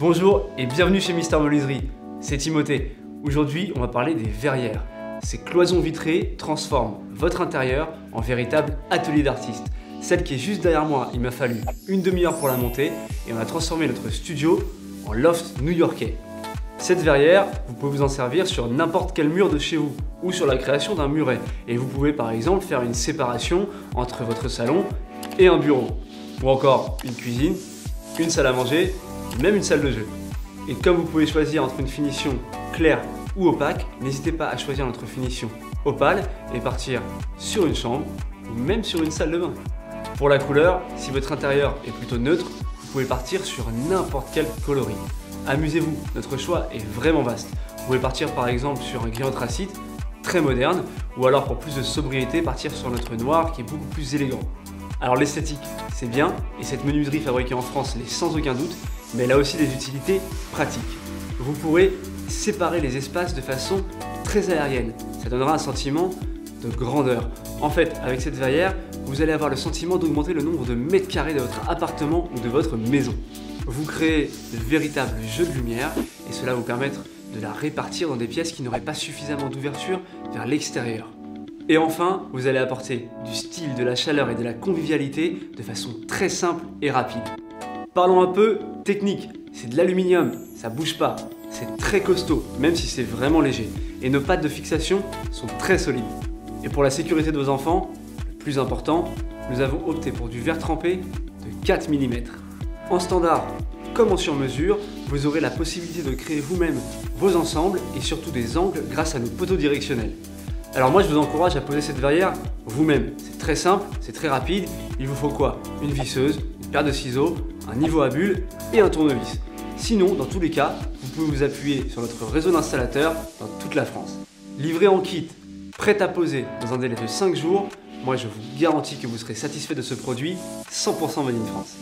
Bonjour et bienvenue chez Mister Menuiserie, c'est Timothée. Aujourd'hui, on va parler des verrières. Ces cloisons vitrées transforment votre intérieur en véritable atelier d'artiste. Celle qui est juste derrière moi, il m'a fallu une demi-heure pour la monter et on a transformé notre studio en loft new-yorkais. Cette verrière, vous pouvez vous en servir sur n'importe quel mur de chez vous ou sur la création d'un muret. Et vous pouvez par exemple faire une séparation entre votre salon et un bureau. Ou encore une cuisine, une salle à manger, même une salle de jeu. Et comme vous pouvez choisir entre une finition claire ou opaque, n'hésitez pas à choisir notre finition opale et partir sur une chambre ou même sur une salle de bain. Pour la couleur, si votre intérieur est plutôt neutre, vous pouvez partir sur n'importe quel coloris. Amusez-vous, notre choix est vraiment vaste. Vous pouvez partir par exemple sur un gris anthracite, très moderne, ou alors pour plus de sobriété, partir sur notre noir qui est beaucoup plus élégant. Alors l'esthétique, c'est bien, et cette menuiserie fabriquée en France l'est sans aucun doute, mais elle a aussi des utilités pratiques. Vous pourrez séparer les espaces de façon très aérienne. Ça donnera un sentiment de grandeur. En fait, avec cette verrière, vous allez avoir le sentiment d'augmenter le nombre de mètres carrés de votre appartement ou de votre maison. Vous créez de véritables jeux de lumière et cela va vous permettre de la répartir dans des pièces qui n'auraient pas suffisamment d'ouverture vers l'extérieur. Et enfin, vous allez apporter du style, de la chaleur et de la convivialité de façon très simple et rapide. Parlons un peu technique. C'est de l'aluminium, ça bouge pas, c'est très costaud, même si c'est vraiment léger. Et nos pattes de fixation sont très solides. Et pour la sécurité de vos enfants, le plus important, nous avons opté pour du verre trempé de 4 mm. En standard comme en sur-mesure, vous aurez la possibilité de créer vous-même vos ensembles et surtout des angles grâce à nos poteaux directionnels. Alors moi je vous encourage à poser cette verrière vous-même. C'est très simple, c'est très rapide. Il vous faut quoi? Une visseuse, une paire de ciseaux, un niveau à bulles et un tournevis. Sinon, dans tous les cas, vous pouvez vous appuyer sur notre réseau d'installateurs dans toute la France. Livré en kit, prêt à poser dans un délai de 5 jours, moi je vous garantis que vous serez satisfait de ce produit 100% made in France.